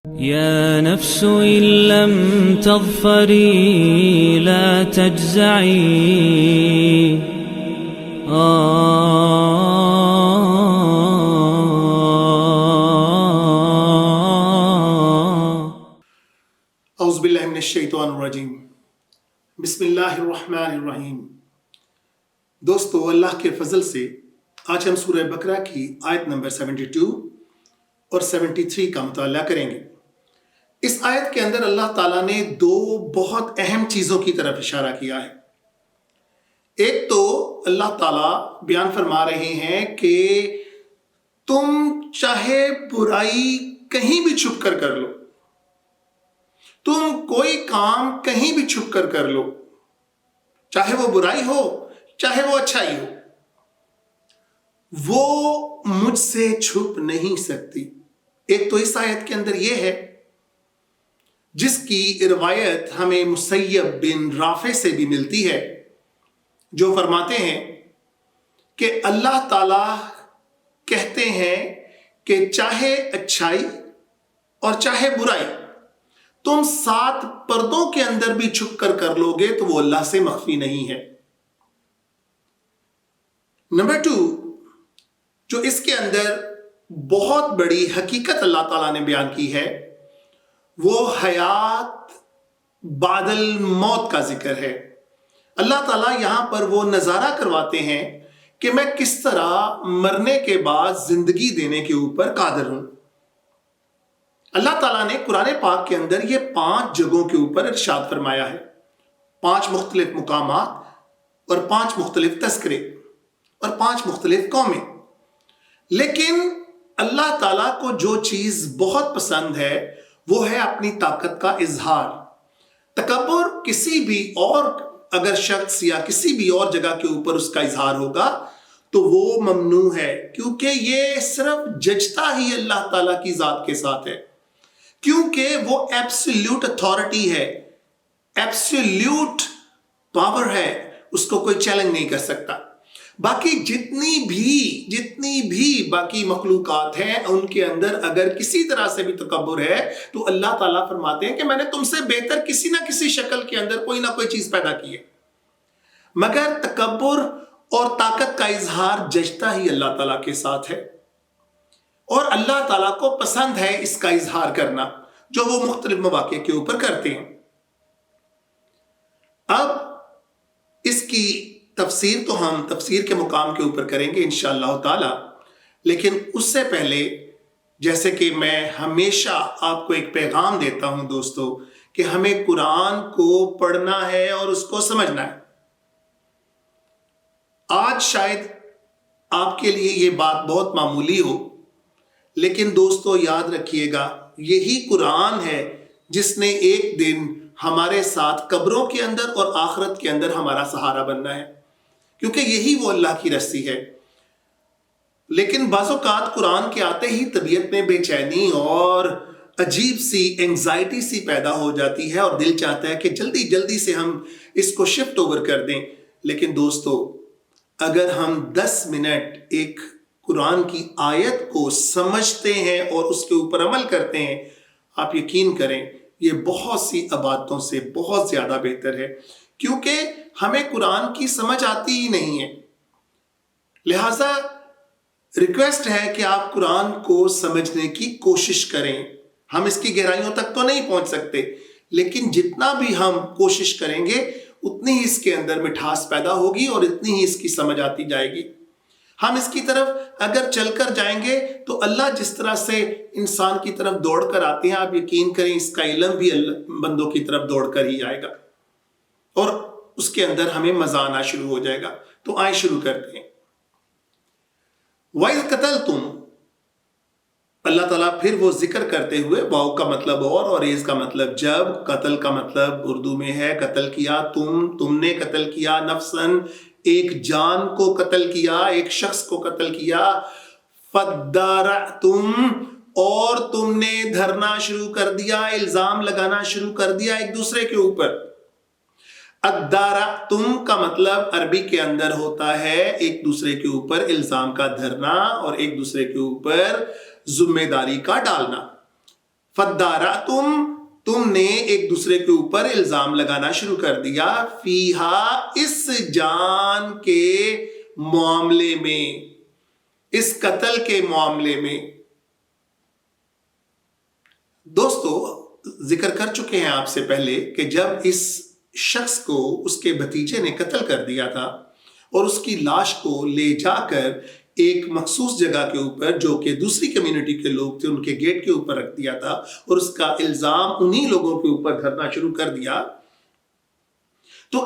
يا نفس إن لم تظفري لا تجزعي اعوذ باللہ من الشیطان الرجیم بسم اللہ الرحمن الرحیم۔ دوستو، اللہ کے فضل سے آج ہم سورہ بقرہ کی آیت نمبر 72 اور 73 کا مطالعہ کریں گے۔ اس آیت کے اندر اللہ تعالیٰ نے دو بہت اہم چیزوں کی طرف اشارہ کیا ہے۔ ایک تو اللہ تعالیٰ بیان فرما رہے ہیں کہ تم چاہے برائی کہیں بھی چھپ کر لو، تم کوئی کام کہیں بھی چھپ کر لو، چاہے وہ برائی ہو چاہے وہ اچھائی ہو، وہ مجھ سے چھپ نہیں سکتی۔ ایک تو اس آیت کے اندر یہ ہے، جس کی روایت ہمیں مسیب بن رافع سے بھی ملتی ہے، جو فرماتے ہیں کہ اللہ تعالیٰ کہتے ہیں کہ چاہے اچھائی اور چاہے برائی تم 7 پردوں کے اندر بھی چھپ کر لو گے تو وہ اللہ سے مخفی نہیں ہے۔ نمبر 2، جو اس کے اندر بہت بڑی حقیقت اللہ تعالیٰ نے بیان کی ہے، وہ حیات بعد الموت کا ذکر ہے۔ اللہ تعالیٰ یہاں پر وہ نظارہ کرواتے ہیں کہ میں کس طرح مرنے کے بعد زندگی دینے کے اوپر قادر ہوں۔ اللہ تعالیٰ نے قرآن پاک کے اندر یہ 5 جگہوں کے اوپر ارشاد فرمایا ہے، 5 مختلف مقامات اور 5 مختلف تذکرے اور 5 مختلف قومیں۔ لیکن اللہ تعالیٰ کو جو چیز بہت پسند ہے وہ ہے اپنی طاقت کا اظہار۔ تکبر کسی بھی اور اگر شخص یا کسی بھی اور جگہ کے اوپر اس کا اظہار ہوگا تو وہ ممنوع ہے، کیونکہ یہ صرف ججتا ہی اللہ تعالیٰ کی ذات کے ساتھ ہے، کیونکہ وہ ایبسلیوٹ اتھارٹی ہے، ایبسلیوٹ پاور ہے، اس کو کوئی چیلنج نہیں کر سکتا۔ باقی جتنی بھی باقی مخلوقات ہیں ان کے اندر اگر کسی طرح سے بھی تکبر ہے تو اللہ تعالیٰ فرماتے ہیں کہ میں نے تم سے بہتر کسی نہ کسی شکل کے اندر کوئی نہ کوئی چیز پیدا کی ہے، مگر تکبر اور طاقت کا اظہار ججتا ہی اللہ تعالیٰ کے ساتھ ہے، اور اللہ تعالیٰ کو پسند ہے اس کا اظہار کرنا، جو وہ مختلف مواقع کے اوپر کرتے ہیں۔ اب اس کی تفسیر تو ہم تفسیر کے مقام کے اوپر کریں گے انشاءاللہ تعالی، لیکن اس سے پہلے جیسے کہ میں ہمیشہ آپ کو ایک پیغام دیتا ہوں دوستو، کہ ہمیں قرآن کو پڑھنا ہے اور اس کو سمجھنا ہے۔ آج شاید آپ کے لیے یہ بات بہت معمولی ہو، لیکن دوستو یاد رکھیے گا، یہی قرآن ہے جس نے ایک دن ہمارے ساتھ قبروں کے اندر اور آخرت کے اندر ہمارا سہارا بننا ہے، کیونکہ یہی وہ اللہ کی رسی ہے۔ لیکن بعض اوقات قرآن کے آتے ہی طبیعت میں بے چینی اور عجیب سی انگزائٹی سی پیدا ہو جاتی ہے، اور دل چاہتا ہے کہ جلدی سے ہم اس کو شفٹ اوور کر دیں۔ لیکن دوستو، اگر ہم 10 منٹ ایک قرآن کی آیت کو سمجھتے ہیں اور اس کے اوپر عمل کرتے ہیں، آپ یقین کریں یہ بہت سی عبادتوں سے بہت زیادہ بہتر ہے، کیونکہ ہمیں قرآن کی سمجھ آتی ہی نہیں ہے۔ لہٰذا ریکویسٹ ہے کہ آپ قرآن کو سمجھنے کی کوشش کریں۔ ہم اس کی گہرائیوں تک تو نہیں پہنچ سکتے، لیکن جتنا بھی ہم کوشش کریں گے اتنی ہی اس کے اندر مٹھاس پیدا ہوگی اور اتنی ہی اس کی سمجھ آتی جائے گی۔ ہم اس کی طرف اگر چل کر جائیں گے تو اللہ جس طرح سے انسان کی طرف دوڑ کر آتے ہیں، آپ یقین کریں اس کا علم بھی بندوں کی طرف دوڑ کر ہی آئے گا، اور اس کے اندر ہمیں مزہ آنا شروع ہو جائے گا۔ تو آئیں شروع کرتے ہیں۔ وَإِذْ قَتَلْتُمْ، اللہ تعالیٰ پھر وہ ذکر کرتے ہوئے، واو کا مطلب اور ایز کا مطلب جب، قتل کا مطلب اردو میں ہے قتل کیا، تم نے قتل کیا، نفسن ایک جان کو قتل کیا، ایک شخص کو قتل کیا، فَدَّارَعْتُمْ اور تم نے دھرنا شروع کر دیا، الزام لگانا شروع کر دیا ایک دوسرے کے اوپر۔ ادارعتم کا مطلب عربی کے اندر ہوتا ہے ایک دوسرے کے اوپر الزام کا دھرنا اور ایک دوسرے کے اوپر ذمہ داری کا ڈالنا۔ تم نے ایک دوسرے کے اوپر الزام لگانا شروع کر دیا، فیہا اس جان کے معاملے میں، اس قتل کے معاملے میں۔ دوستو ذکر کر چکے ہیں آپ سے پہلے کہ جب اس شخص کو اس کے بھتیجے نے قتل کر دیا تھا اور اس کی لاش کو لے جا کر ایک مخصوص جگہ کے اوپر، جو کہ دوسری کمیونٹی کے لوگ تھے، ان کے گیٹ کے اوپر رکھ دیا تھا اور اس کا الزام انہی لوگوں کے اوپر دھرنا شروع کر دیا، تو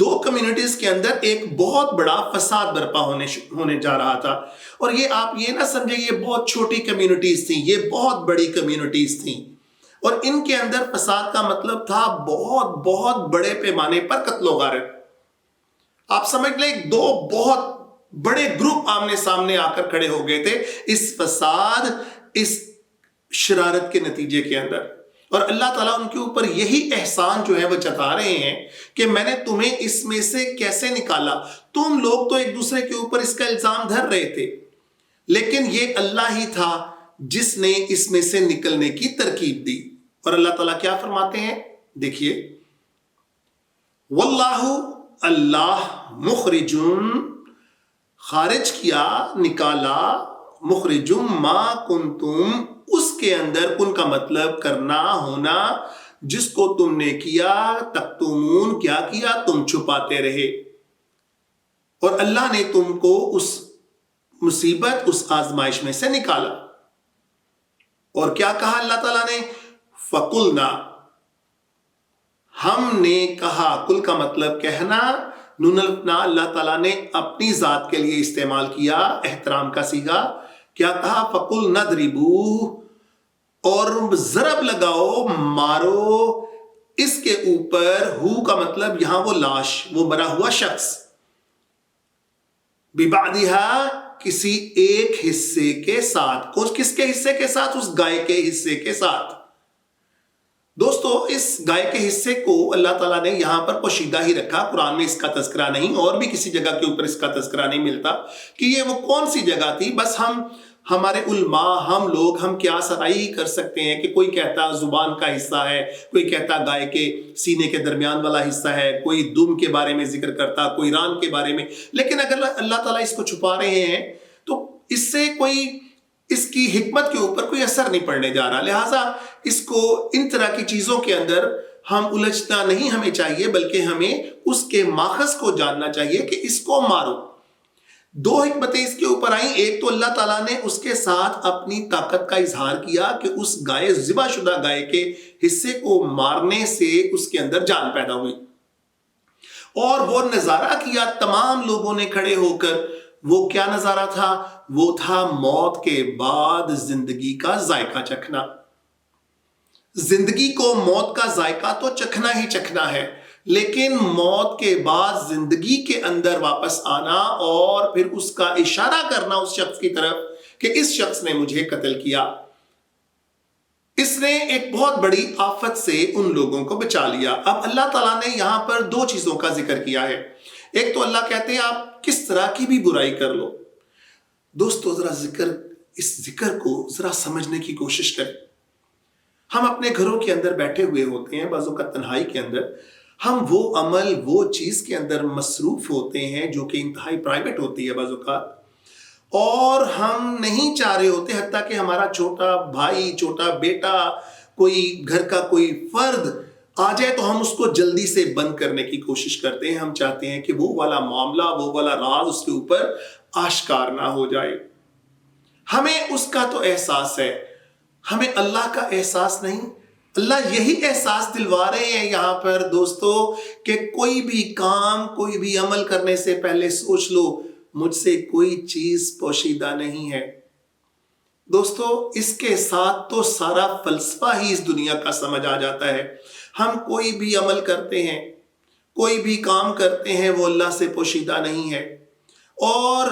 دو کمیونٹیز کے اندر ایک بہت بڑا فساد برپا ہونے جا رہا تھا۔ اور یہ آپ یہ نہ سمجھے یہ بہت چھوٹی کمیونٹیز تھیں، یہ بہت بڑی کمیونٹیز تھیں، اور ان کے اندر فساد کا مطلب تھا بہت بہت بڑے پیمانے پر قتل و غارت۔ آپ سمجھ لیں دو بہت بڑے گروپ آمنے سامنے آ کر کھڑے ہو گئے تھے اس فساد، اس شرارت کے نتیجے کے اندر۔ اور اللہ تعالیٰ ان کے اوپر یہی احسان جو ہے وہ جتا رہے ہیں کہ میں نے تمہیں اس میں سے کیسے نکالا۔ تم لوگ تو ایک دوسرے کے اوپر اس کا الزام دھر رہے تھے، لیکن یہ اللہ ہی تھا جس نے اس میں سے نکلنے کی ترکیب دی۔ اور اللہ تعالیٰ کیا فرماتے ہیں، دیکھیے، واللہ اللہ مخرجن، خارج کیا، نکالا، مخرجم ما کنتم، اس کے اندر، کن کا مطلب کرنا، ہونا، جس کو تم نے کیا، تکتمون، کیا کیا، تم چھپاتے رہے، اور اللہ نے تم کو اس مصیبت، اس آزمائش میں سے نکالا۔ اور کیا کہا اللہ تعالیٰ نے، فَقُلْنَا، ہم نے کہا، کل کا مطلب کہنا، نون الفنا اللہ تعالیٰ نے اپنی ذات کے لیے استعمال کیا، احترام کا صیغہ۔ کیا کہا، فَقُلْنَا اضْرِبُوهُ، اور ضرب لگاؤ، مارو اس کے اوپر، ہو کا مطلب یہاں وہ لاش، وہ مرا ہوا شخص، بِبَعْدِهَا، کسی ایک حصے کے ساتھ۔ کس کے حصے کے ساتھ؟ اس گائے کے حصے کے ساتھ۔ دوستو اس گائے کے حصے کو اللہ تعالیٰ نے یہاں پر پوشیدہ ہی رکھا، قرآن میں اس کا تذکرہ نہیں، اور بھی کسی جگہ کے اوپر اس کا تذکرہ نہیں ملتا کہ یہ وہ کون سی جگہ تھی۔ بس ہمارے علماء، ہم لوگ، ہم کیا سرائی کر سکتے ہیں کہ کوئی کہتا زبان کا حصہ ہے، کوئی کہتا گائے کے سینے کے درمیان والا حصہ ہے، کوئی دم کے بارے میں ذکر کرتا، کوئی ران کے بارے میں۔ لیکن اگر اللہ تعالیٰ اس کو چھپا رہے ہیں تو اس سے اس کی حکمت کے اوپر کوئی اثر نہیں پڑنے جا رہا، لہٰذا اس کو ان طرح کی چیزوں کے اندر ہم الجھنا نہیں ہمیں چاہیے، بلکہ ہمیں اس کے ماخذ کو جاننا چاہیے کہ اس کو مارو۔ دو حکمتیں اس کے اوپر آئیں، ایک تو اللہ تعالیٰ نے اس کے ساتھ اپنی طاقت کا اظہار کیا کہ اس گائے، ذبح شدہ گائے کے حصے کو مارنے سے اس کے اندر جان پیدا ہوئی، اور وہ نظارہ کیا تمام لوگوں نے کھڑے ہو کر۔ وہ کیا نظارہ تھا؟ وہ تھا موت کے بعد زندگی کا ذائقہ چکھنا۔ زندگی کو موت کا ذائقہ تو چکھنا ہی چکھنا ہے، لیکن موت کے بعد زندگی کے اندر واپس آنا اور پھر اس کا اشارہ کرنا اس شخص کی طرف کہ اس شخص نے مجھے قتل کیا، اس نے ایک بہت بڑی آفت سے ان لوگوں کو بچا لیا۔ اب اللہ تعالیٰ نے یہاں پر دو چیزوں کا ذکر کیا ہے۔ ایک تو اللہ کہتے ہیں آپ کس طرح کی بھی برائی کر لو۔ دوستو ذرا اس ذکر کو ذرا سمجھنے کی کوشش کریں۔ ہم اپنے گھروں کے اندر بیٹھے ہوئے ہوتے ہیں، بعض اوقات تنہائی کے اندر، ہم وہ عمل، وہ چیز کے اندر مصروف ہوتے ہیں جو کہ انتہائی پرائیویٹ ہوتی ہے بعض اوقات، اور ہم نہیں چاہ رہے ہوتے، حتیٰ کہ ہمارا چھوٹا بھائی، چھوٹا بیٹا، کوئی گھر کا کوئی فرد آ جائے تو ہم اس کو جلدی سے بند کرنے کی کوشش کرتے ہیں۔ ہم چاہتے ہیں کہ وہ والا معاملہ، وہ والا راز اس کے اوپر آشکار نہ ہو جائے۔ ہمیں اس کا تو احساس ہے، ہمیں اللہ کا احساس نہیں۔ اللہ یہی احساس دلوا رہے ہیں یہاں پر دوستو کہ کوئی بھی کام، کوئی بھی عمل کرنے سے پہلے سوچ لو مجھ سے کوئی چیز پوشیدہ نہیں ہے۔ دوستو اس کے ساتھ تو سارا فلسفہ ہی اس دنیا کا سمجھ آ جاتا ہے۔ ہم کوئی بھی عمل کرتے ہیں، کوئی بھی کام کرتے ہیں، وہ اللہ سے پوشیدہ نہیں ہے، اور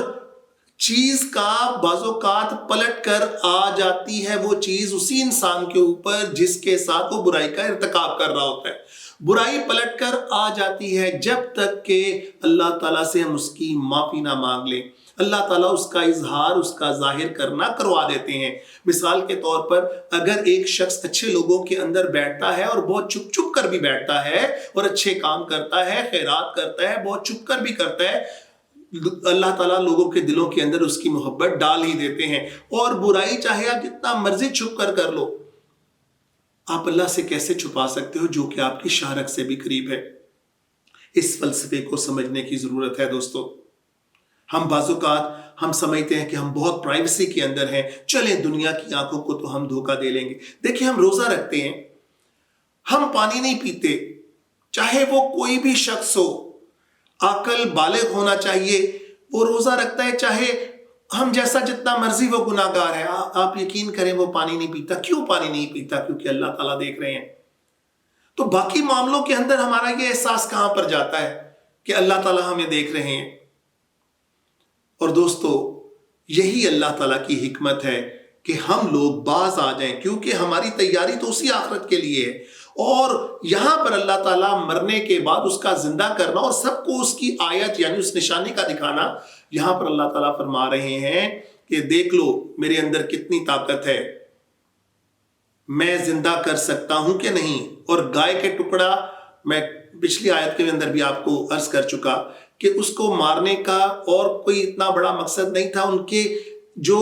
چیز کا بعض اوقات پلٹ کر آ جاتی ہے وہ چیز اسی انسان کے اوپر جس کے ساتھ وہ برائی کا ارتکاب کر رہا ہوتا ہے۔ برائی پلٹ کر آ جاتی ہے جب تک کہ اللہ تعالیٰ سے ہم اس کی معافی نہ مانگ لیں، اللہ تعالیٰ اس کا اظہار، اس کا ظاہر کرنا کروا دیتے ہیں۔ مثال کے طور پر اگر ایک شخص اچھے لوگوں کے اندر بیٹھتا ہے اور بہت چھپ چھپ کر بھی بیٹھتا ہے اور اچھے کام کرتا ہے، خیرات کرتا ہے، بہت چھپ کر بھی کرتا ہے، اللہ تعالیٰ لوگوں کے دلوں کے اندر اس کی محبت ڈال ہی دیتے ہیں۔ اور برائی چاہے آپ جتنا مرضی چھپ کر لو، آپ اللہ سے کیسے چھپا سکتے ہو جو کہ آپ کی شہرت سے بھی قریب ہے؟ اس فلسفے کو سمجھنے کی ضرورت ہے دوستو۔ ہم بعض اوقات ہم سمجھتے ہیں کہ ہم بہت پرائیویسی کے اندر ہیں، چلیں دنیا کی آنکھوں کو تو ہم دھوکہ دے لیں گے۔ دیکھیں، ہم روزہ رکھتے ہیں، ہم پانی نہیں پیتے، چاہے وہ کوئی بھی شخص ہو، عاقل بالغ ہونا چاہیے، وہ روزہ رکھتا ہے، چاہے ہم جیسا جتنا مرضی وہ گناہ گار ہے، آپ یقین کریں وہ پانی نہیں پیتا۔ کیوں پانی نہیں پیتا؟ کیونکہ اللہ تعالیٰ دیکھ رہے ہیں۔ تو باقی معاملوں کے اندر ہمارا یہ احساس کہاں پر جاتا ہے کہ اللہ تعالیٰ ہمیں دیکھ رہے ہیں؟ اور دوستو، یہی اللہ تعالیٰ کی حکمت ہے کہ ہم لوگ باز آ جائیں، کیونکہ ہماری تیاری تو اسی آخرت کے لیے ہے۔ اور یہاں پر اللہ تعالیٰ مرنے کے بعد اس کا زندہ کرنا اور سب کو اس کی آیت یعنی اس نشانی کا دکھانا، یہاں پر اللہ تعالیٰ فرما رہے ہیں کہ دیکھ لو میرے اندر کتنی طاقت ہے، میں زندہ کر سکتا ہوں کہ نہیں۔ اور گائے کے ٹکڑا، میں پچھلی آیت کے اندر بھی آپ کو عرض کر چکا کہ اس کو مارنے کا اور کوئی اتنا بڑا مقصد نہیں تھا، ان کے جو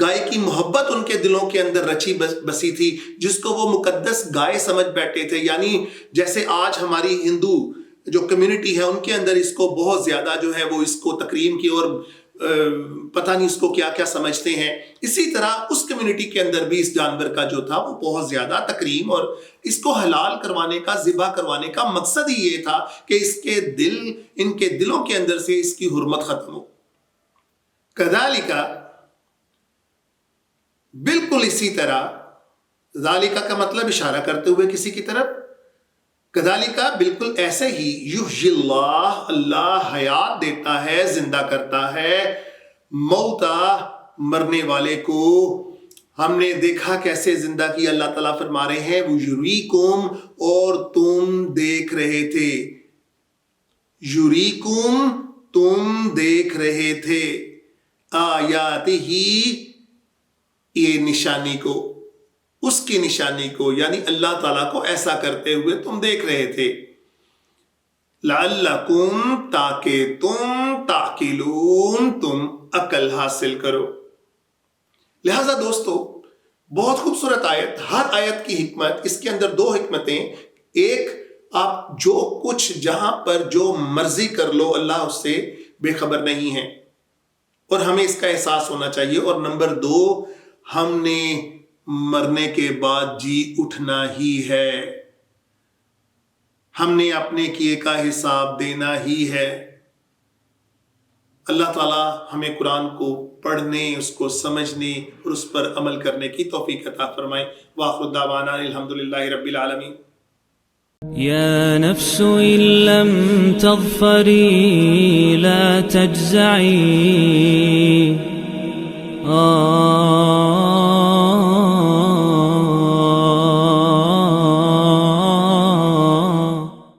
گائے کی محبت ان کے دلوں کے اندر رچی بسی تھی، جس کو وہ مقدس گائے سمجھ بیٹھے تھے۔ یعنی جیسے آج ہماری ہندو جو کمیونٹی ہے ان کے اندر اس کو بہت زیادہ جو ہے وہ اس کو تکریم کی اور پتہ نہیں اس کو کیا کیا سمجھتے ہیں، اسی طرح اس کمیونٹی کے اندر بھی اس جانور کا جو تھا وہ بہت زیادہ تکریم اور اس کو حلال کروانے کا، ذبح کروانے کا مقصد ہی یہ تھا کہ اس کے دل، ان کے دلوں کے اندر سے اس کی حرمت ختم ہو۔ کذالک، بالکل اسی طرح، ذالکہ کا مطلب اشارہ کرتے ہوئے کسی کی طرف، کذالک بالکل ایسے ہی، یحیی اللہ، اللہ حیات دیتا ہے، زندہ کرتا ہے، موتا، مرنے والے کو۔ ہم نے دیکھا کیسے زندہ کیا، اللہ تعالیٰ فرما رہے ہیں وہ یریکم، اور تم دیکھ رہے تھے، یریکم، تم دیکھ رہے تھے، آیاتہ، یہ نشانی کو، اس کی نشانی کو، یعنی اللہ تعالیٰ کو ایسا کرتے ہوئے تم دیکھ رہے تھے، لعلکم، تاکہ تم تعقلون، تم عقل حاصل کرو۔ لہذا دوستو، بہت خوبصورت آیت، ہر آیت کی حکمت، اس کے اندر دو حکمتیں، ایک آپ جو کچھ جہاں پر جو مرضی کر لو، اللہ اس سے بے خبر نہیں ہے اور ہمیں اس کا احساس ہونا چاہیے، اور نمبر دو، ہم نے مرنے کے بعد جی اٹھنا ہی ہے، ہم نے اپنے کیے کا حساب دینا ہی ہے۔ اللہ تعالیٰ ہمیں قرآن کو پڑھنے، اس کو سمجھنے اور اس پر عمل کرنے کی توفیق عطا فرمائے۔ وآخر دعوانا الحمدللہ رب العالمین۔ يا نفس إن لم تظفري لا تجزعي